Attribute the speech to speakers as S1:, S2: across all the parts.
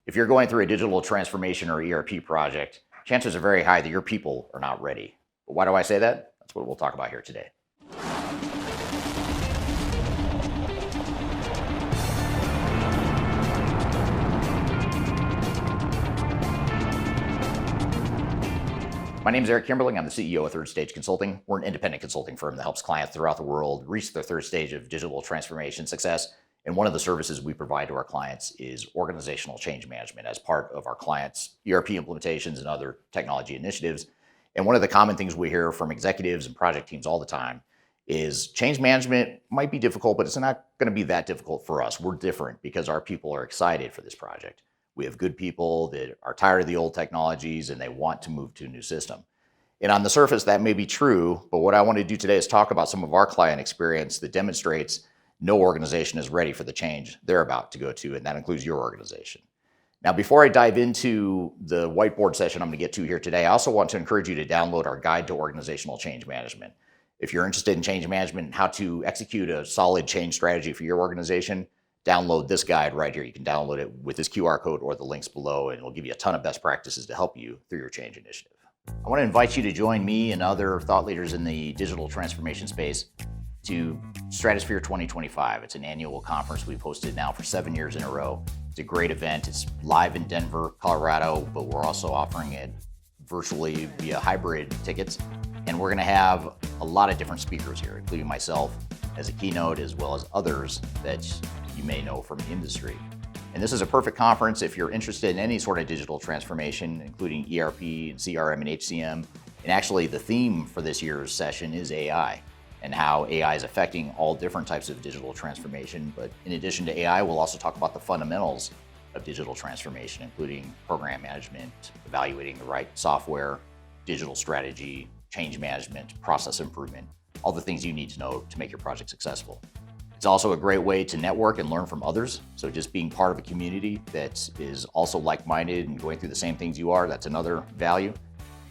S1: If you're going through a digital transformation or ERP project, chances are very high that your people are not ready. But why do I say that? That's what we'll talk about here today. My name is Eric Kimberling. I'm the CEO of Third Stage Consulting. We're an independent consulting firm that helps clients throughout the world reach their third stage of digital transformation success. And one of the services we provide to our clients is organizational change management as part of our clients' ERP implementations and other technology initiatives. And one of the common things we hear from executives and project teams all the time is change management might be difficult, but it's not going to be that difficult for us. We're different because our people are excited for this project. We have good people that are tired of the old technologies and they want to move to a new system. And on the surface, that may be true, but what I want to do today is talk about some of our client experience that demonstrates no organization is ready for the change they're about to go to, and that includes your organization. Now, before I dive into the whiteboard session I'm going to get to here today, I also want to encourage you to download our Guide to Organizational Change Management. If you're interested in change management and how to execute a solid change strategy for your organization, download this guide right here. You can download it with this QR code or the links below, and it'll give you a ton of best practices to help you through your change initiative. I want to invite you to join me and other thought leaders in the digital transformation space to Stratosphere 2025. It's an annual conference we've hosted now for 7 years in a row. It's a great event. It's live in Denver, Colorado, but we're also offering it virtually via hybrid tickets. And we're going to have a lot of different speakers here, including myself as a keynote, as well as others that you may know from the industry. And this is a perfect conference if you're interested in any sort of digital transformation, including ERP and CRM and HCM. And actually, the theme for this year's session is AI and how AI is affecting all different types of digital transformation. But in addition to AI, we'll also talk about the fundamentals of digital transformation, including program management, evaluating the right software, digital strategy, change management, process improvement, all the things you need to know to make your project successful. It's also a great way to network and learn from others. So just being part of a community that is also like-minded and going through the same things you are, that's another value.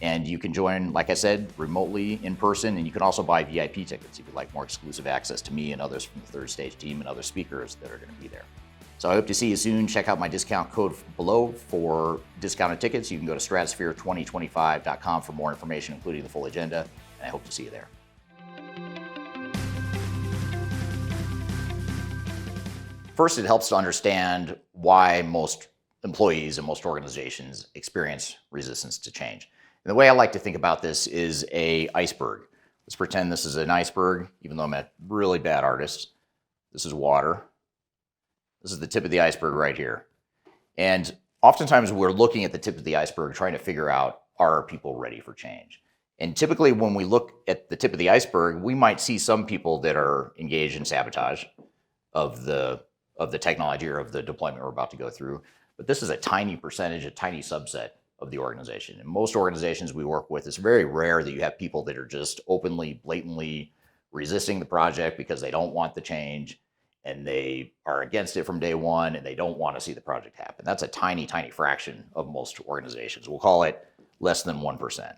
S1: And you can join, like I said, remotely, in person, and you can also buy VIP tickets if you'd like more exclusive access to me and others from the Third Stage team and other speakers that are going to be there. So I hope to see you soon. Check out my discount code below for discounted tickets. You can go to stratosphere2025.com for more information, including the full agenda, and I hope to see you there. First, it helps to understand why most employees and most organizations experience resistance to change. And the way I like to think about this is an iceberg. Let's pretend this is an iceberg, even though I'm a really bad artist. This is water. This is the tip of the iceberg right here. And oftentimes we're looking at the tip of the iceberg trying to figure out, are people ready for change? And typically when we look at the tip of the iceberg, we might see some people that are engaged in sabotage of the technology or of the deployment we're about to go through. But this is a tiny percentage, a tiny subset of the organization. In most organizations we work with, it's very rare that you have people that are just openly, blatantly resisting the project because they don't want the change and they are against it from day one and they don't want to see the project happen. That's a tiny, tiny fraction of most organizations. We'll call it less than 1%.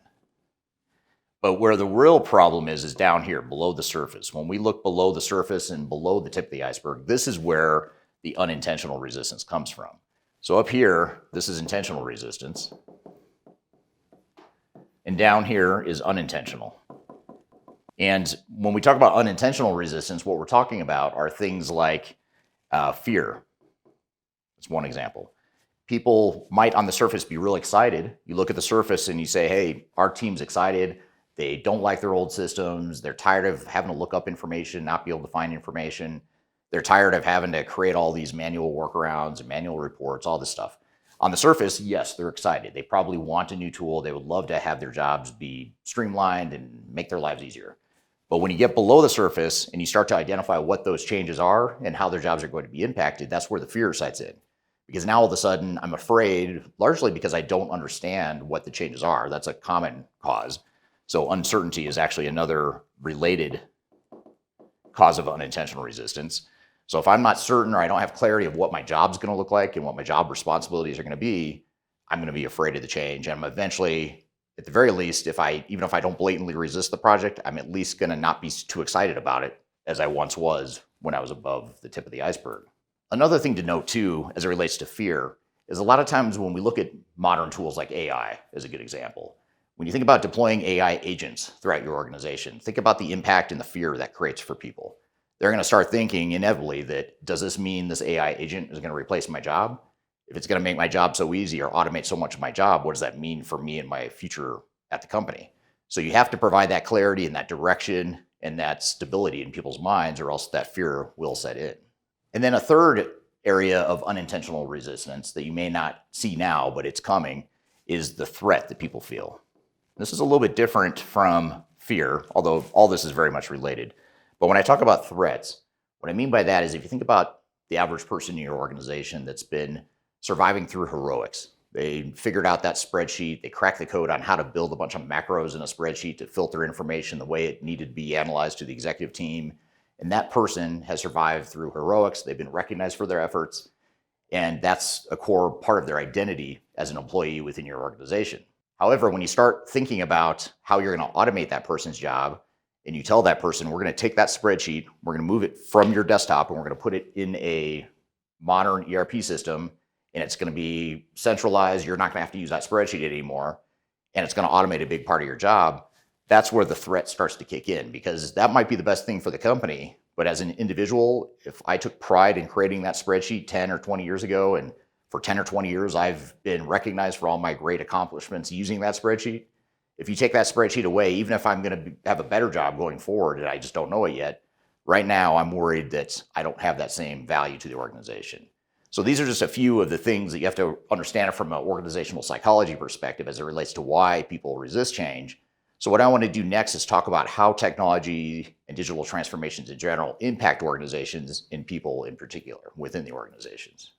S1: But where the real problem is down here, below the surface. When we look below the surface and below the tip of the iceberg, this is where the unintentional resistance comes from. So up here, this is intentional resistance. And down here is unintentional. And when we talk about unintentional resistance, what we're talking about are things like fear. That's one example. People might on the surface be real excited. You look at the surface and you say, hey, our team's excited. They don't like their old systems. They're tired of having to look up information, not be able to find information. They're tired of having to create all these manual workarounds and manual reports, all this stuff. On the surface, yes, they're excited. They probably want a new tool. They would love to have their jobs be streamlined and make their lives easier. But when you get below the surface and you start to identify what those changes are and how their jobs are going to be impacted, that's where the fear sets in. Because now all of a sudden I'm afraid, largely because I don't understand what the changes are. That's a common cause. So uncertainty is actually another related cause of unintentional resistance. So if I'm not certain or I don't have clarity of what my job's going to look like and what my job responsibilities are going to be, I'm going to be afraid of the change. And I'm eventually, at the very least, even if I don't blatantly resist the project, I'm at least going to not be too excited about it as I once was when I was above the tip of the iceberg. Another thing to note too, as it relates to fear, is a lot of times when we look at modern tools like AI as a good example, when you think about deploying AI agents throughout your organization, think about the impact and the fear that creates for people. They're going to start thinking inevitably that, does this mean this AI agent is going to replace my job? If it's going to make my job so easy or automate so much of my job, what does that mean for me and my future at the company? So you have to provide that clarity and that direction and that stability in people's minds, or else that fear will set in. And then a third area of unintentional resistance that you may not see now, but it's coming, is the threat that people feel. This is a little bit different from fear, although all this is very much related. But when I talk about threats, what I mean by that is if you think about the average person in your organization that's been surviving through heroics, they figured out that spreadsheet, they cracked the code on how to build a bunch of macros in a spreadsheet to filter information the way it needed to be analyzed to the executive team. And that person has survived through heroics. They've been recognized for their efforts. And that's a core part of their identity as an employee within your organization. However, when you start thinking about how you're going to automate that person's job, and you tell that person, we're going to take that spreadsheet, we're going to move it from your desktop, and we're going to put it in a modern ERP system, and it's going to be centralized, you're not going to have to use that spreadsheet anymore, and it's going to automate a big part of your job, that's where the threat starts to kick in, because that might be the best thing for the company. But as an individual, if I took pride in creating that spreadsheet 10 or 20 years ago, and for 10 or 20 years, I've been recognized for all my great accomplishments using that spreadsheet. If you take that spreadsheet away, even if I'm going to have a better job going forward, and I just don't know it yet, right now I'm worried that I don't have that same value to the organization. So these are just a few of the things that you have to understand from an organizational psychology perspective as it relates to why people resist change. So what I want to do next is talk about how technology and digital transformations in general impact organizations and people in particular within the organizations.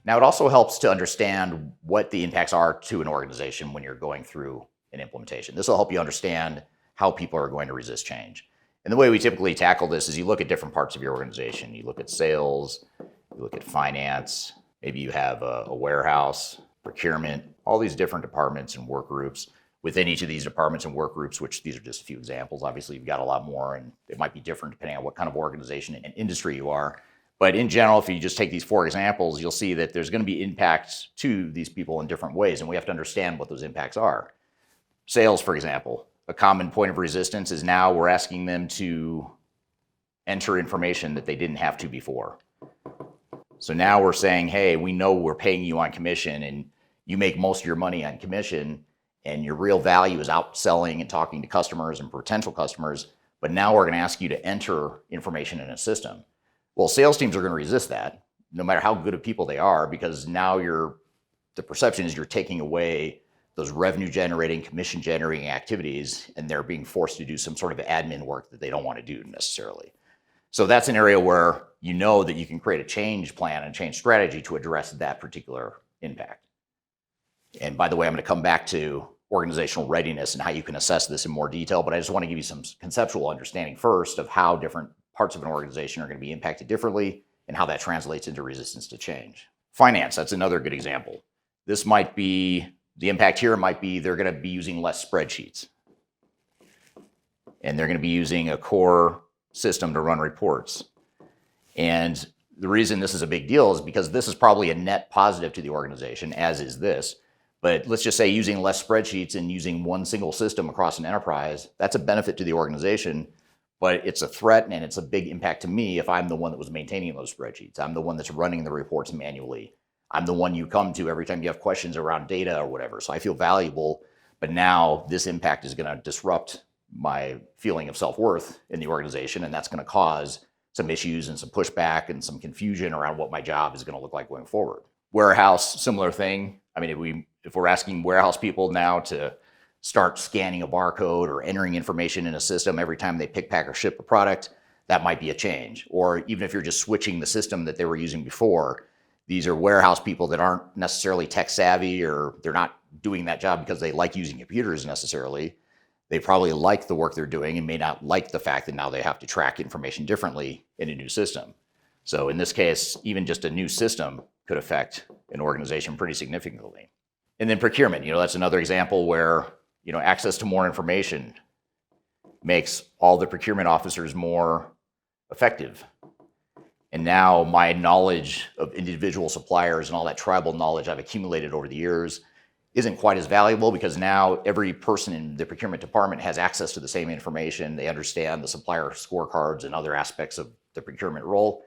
S1: Now, it also helps to understand what the impacts are to an organization when you're going through an implementation. This will help you understand how people are going to resist change. And the way we typically tackle this is you look at different parts of your organization. You look at sales, you look at finance, maybe you have a warehouse, procurement, all these different departments and work groups. Within each of these departments and work groups, which these are just a few examples, obviously you've got a lot more, and it might be different depending on what kind of organization and industry you are. But in general, if you just take these 4 examples, you'll see that there's going to be impacts to these people in different ways, and we have to understand what those impacts are. Sales, for example, a common point of resistance is now we're asking them to enter information that they didn't have to before. So now we're saying, hey, we know we're paying you on commission, and you make most of your money on commission, and your real value is outselling and talking to customers and potential customers, but now we're going to ask you to enter information in a system. Well, sales teams are going to resist that, no matter how good of people they are, because now the perception is you're taking away those revenue-generating, commission-generating activities, and they're being forced to do some sort of admin work that they don't want to do necessarily. So that's an area where you know that you can create a change plan and change strategy to address that particular impact. And by the way, I'm going to come back to organizational readiness and how you can assess this in more detail, but I just want to give you some conceptual understanding first of how different parts of an organization are going to be impacted differently and how that translates into resistance to change. Finance, that's another good example. This might be, the impact here might be they're going to be using less spreadsheets. And they're going to be using a core system to run reports. And the reason this is a big deal is because this is probably a net positive to the organization, as is this. But let's just say using less spreadsheets and using one single system across an enterprise, that's a benefit to the organization. But it's a threat and it's a big impact to me if I'm the one that was maintaining those spreadsheets. I'm the one that's running the reports manually. I'm the one you come to every time you have questions around data or whatever. So I feel valuable, but now this impact is going to disrupt my feeling of self-worth in the organization, and that's going to cause some issues and some pushback and some confusion around what my job is going to look like going forward. Warehouse, similar thing. I mean, if we're asking warehouse people now to start scanning a barcode or entering information in a system every time they pick, pack, or ship a product, that might be a change. Or even if you're just switching the system that they were using before, these are warehouse people that aren't necessarily tech savvy, or they're not doing that job because they like using computers necessarily. They probably like the work they're doing and may not like the fact that now they have to track information differently in a new system. So in this case, even just a new system could affect an organization pretty significantly. And then procurement, that's another example where access to more information makes all the procurement officers more effective. And now my knowledge of individual suppliers and all that tribal knowledge I've accumulated over the years isn't quite as valuable, because now every person in the procurement department has access to the same information. They understand the supplier scorecards and other aspects of the procurement role.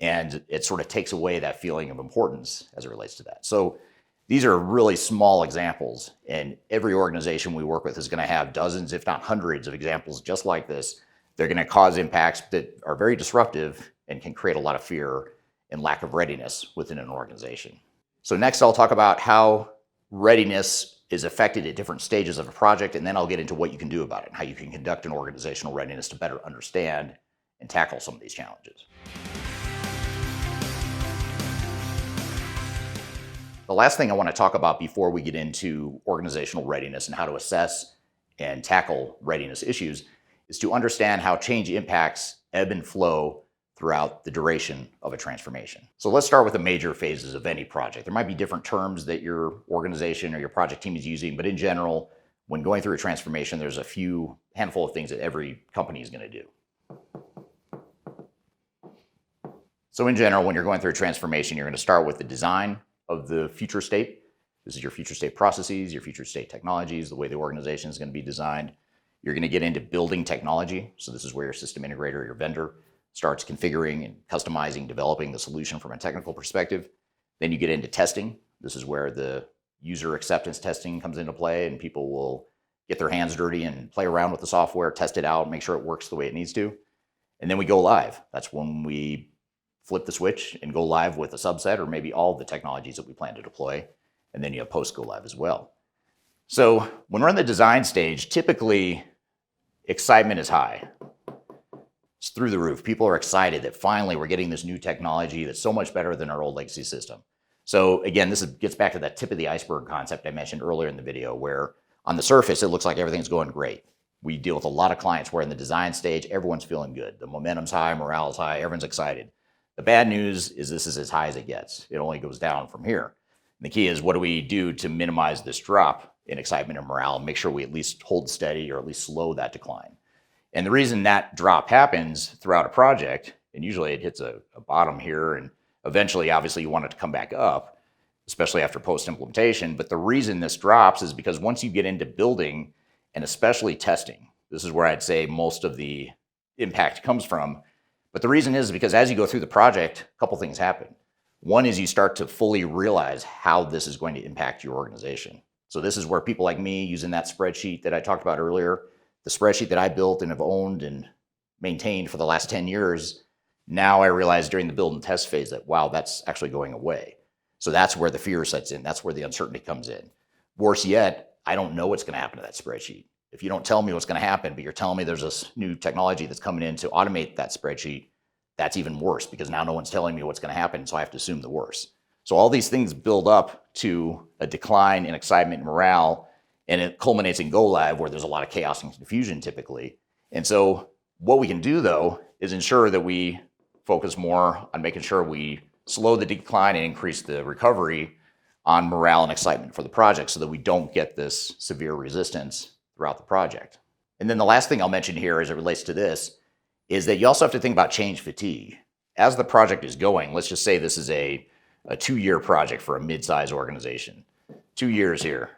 S1: And it sort of takes away that feeling of importance as it relates to that. So these are really small examples, and every organization we work with is going to have dozens, if not hundreds, of examples just like this. They're going to cause impacts that are very disruptive and can create a lot of fear and lack of readiness within an organization. So next, I'll talk about how readiness is affected at different stages of a project, and then I'll get into what you can do about it and how you can conduct an organizational readiness to better understand and tackle some of these challenges. The last thing I want to talk about before we get into organizational readiness and how to assess and tackle readiness issues is to understand how change impacts ebb and flow throughout the duration of a transformation. So let's start with the major phases of any project. There might be different terms that your organization or your project team is using, but in general, when going through a transformation, there's a handful of things that every company is going to do. So in general, when you're going through a transformation, you're going to start with the design of the future state. This is your future state processes, your future state technologies, the way the organization is going to be designed. You're going to get into building technology. So this is where your system integrator or your vendor starts configuring and customizing, developing the solution from a technical perspective. Then you get into testing. This is where the user acceptance testing comes into play, and people will get their hands dirty and play around with the software, test it out, make sure it works the way it needs to. And then we go live. That's when we flip the switch and go live with a subset or maybe all of the technologies that we plan to deploy. And then you have post go live as well. So when we're in the design stage, typically excitement is high. It's through the roof. People are excited that finally we're getting this new technology that's so much better than our old legacy system. So again, gets back to that tip of the iceberg concept I mentioned earlier in the video, where on the surface, it looks like everything's going great. We deal with a lot of clients where in the design stage, everyone's feeling good. The momentum's high, morale's high, everyone's excited. The bad news is this is as high as it gets. It only goes down from here. And the key is, what do we do to minimize this drop in excitement and morale and make sure we at least hold steady or at least slow that decline? And the reason that drop happens throughout a project, and usually it hits a bottom here, and eventually, obviously, you want it to come back up, especially after post-implementation. But the reason this drops is because once you get into building and especially testing, this is where I'd say most of the impact comes from. But the reason is because as you go through the project, a couple things happen. One is you start to fully realize how this is going to impact your organization. So this is where people like me, using that spreadsheet that I talked about earlier, the spreadsheet that I built and have owned and maintained for the last 10 years, now I realize during the build and test phase that, wow, that's actually going away. So that's where the fear sets in. That's where the uncertainty comes in. Worse yet, I don't know what's going to happen to that spreadsheet. If you don't tell me what's going to happen, but you're telling me there's this new technology that's coming in to automate that spreadsheet, that's even worse, because now no one's telling me what's going to happen, so I have to assume the worst. So all these things build up to a decline in excitement and morale, and it culminates in go live, where there's a lot of chaos and confusion typically. And so what we can do, though, is ensure that we focus more on making sure we slow the decline and increase the recovery on morale and excitement for the project, so that we don't get this severe resistance throughout the project. And then the last thing I'll mention here as it relates to this is that you also have to think about change fatigue. As the project is going, let's just say this is a 2-year project for a mid-size organization. 2 years here.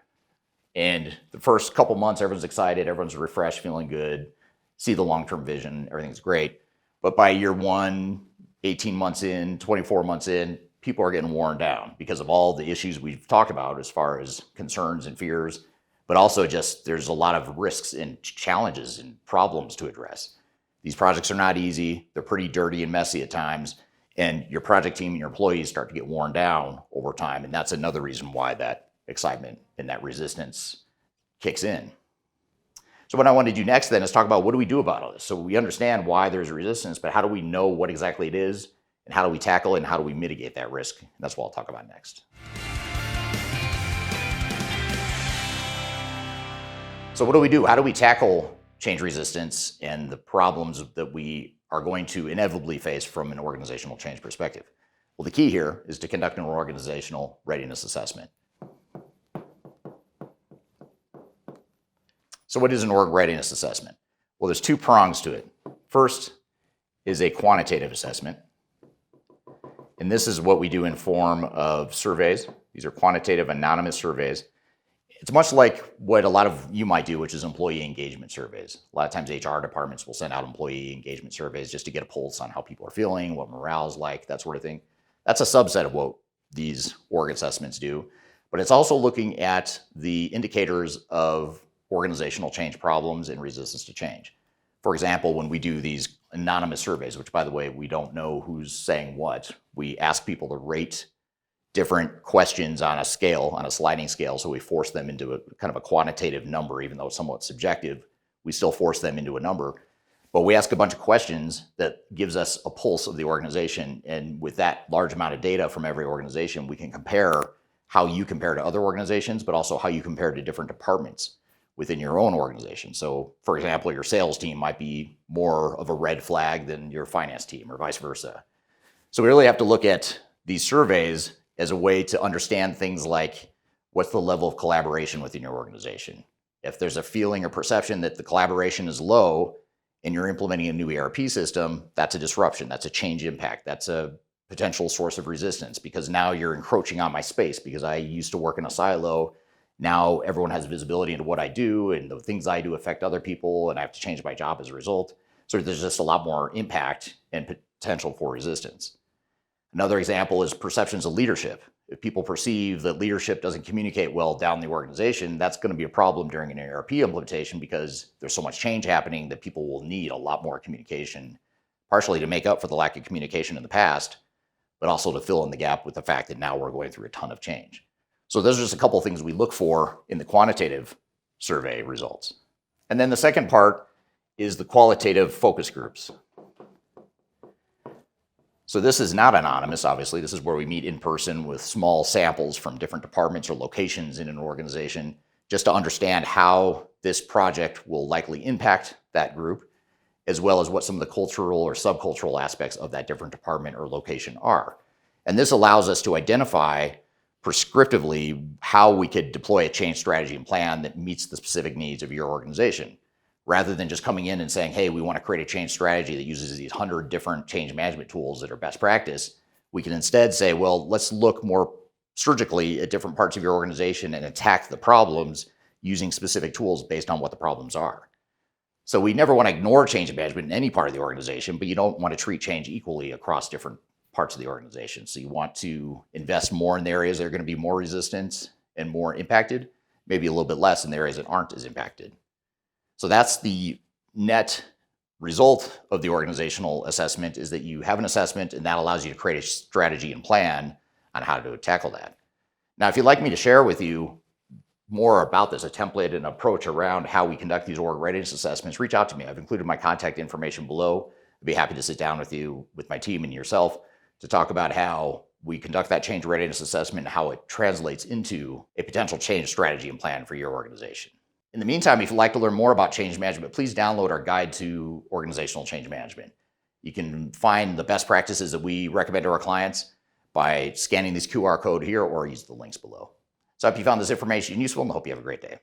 S1: And the first couple months, everyone's excited, everyone's refreshed, feeling good, see the long-term vision, everything's great. But by year 1, 18 months in, 24 months in, people are getting worn down because of all the issues we've talked about as far as concerns and fears, but also just there's a lot of risks and challenges and problems to address. These projects are not easy. They're pretty dirty and messy at times. And your project team and your employees start to get worn down over time. And that's another reason why that excitement and that resistance kicks in. So what I want to do next then is talk about what do we do about all this? So we understand why there's resistance, but how do we know what exactly it is? And how do we tackle it? And how do we mitigate that risk? And that's what I'll talk about next. So what do we do? How do we tackle change resistance and the problems that we are going to inevitably face from an organizational change perspective? Well, the key here is to conduct an organizational readiness assessment. So what is an org readiness assessment? Well, there's 2 prongs to it. First is a quantitative assessment, And this is what we do in form of surveys. These are quantitative anonymous surveys. It's much like what a lot of you might do, which is employee engagement surveys. A lot of times HR departments will send out employee engagement surveys just to get a pulse on how people are feeling, what morale is like, that sort of thing. That's a subset of what these org assessments do. But it's also looking at the indicators of organizational change problems and resistance to change. For example, when we do these anonymous surveys, which by the way, we don't know who's saying what, we ask people to rate different questions on a scale, on a sliding scale. So we force them into a kind of a quantitative number, even though it's somewhat subjective, we still force them into a number. But we ask a bunch of questions that gives us a pulse of the organization. And with that large amount of data from every organization, we can compare how you compare to other organizations, but also how you compare to different departments within your own organization. So for example, your sales team might be more of a red flag than your finance team or vice versa. So we really have to look at these surveys as a way to understand things like what's the level of collaboration within your organization. If there's a feeling or perception that the collaboration is low and you're implementing a new ERP system, that's a disruption, that's a change impact, that's a potential source of resistance because now you're encroaching on my space because I used to work in a silo. Now everyone has visibility into what I do and the things I do affect other people and I have to change my job as a result. So there's just a lot more impact and potential for resistance. Another example is perceptions of leadership. If people perceive that leadership doesn't communicate well down the organization, that's going to be a problem during an ERP implementation because there's so much change happening that people will need a lot more communication, partially to make up for the lack of communication in the past, but also to fill in the gap with the fact that now we're going through a ton of change. So those are just a couple of things we look for in the quantitative survey results. And then the second part is the qualitative focus groups. So this is not anonymous, obviously. This is where we meet in person with small samples from different departments or locations in an organization, just to understand how this project will likely impact that group, as well as what some of the cultural or subcultural aspects of that different department or location are. And this allows us to identify prescriptively how we could deploy a change strategy and plan that meets the specific needs of your organization, rather than just coming in and saying, hey, we want to create a change strategy that uses these 100 different change management tools that are best practice. We can instead say, well, let's look more surgically at different parts of your organization and attack the problems using specific tools based on what the problems are. So we never want to ignore change management in any part of the organization, but you don't want to treat change equally across different parts of the organization. So you want to invest more in the areas that are going to be more resistant and more impacted, maybe a little bit less in the areas that aren't as impacted. So that's the net result of the organizational assessment, is that you have an assessment and that allows you to create a strategy and plan on how to tackle that. Now, if you'd like me to share with you more about this, a template and approach around how we conduct these org readiness assessments, reach out to me. I've included my contact information below. I'd be happy to sit down with you, with my team and yourself, to talk about how we conduct that change readiness assessment and how it translates into a potential change strategy and plan for your organization. In the meantime, if you'd like to learn more about change management, please download our guide to organizational change management. You can find the best practices that we recommend to our clients by scanning this QR code here or use the links below. So I hope you found this information useful and hope you have a great day.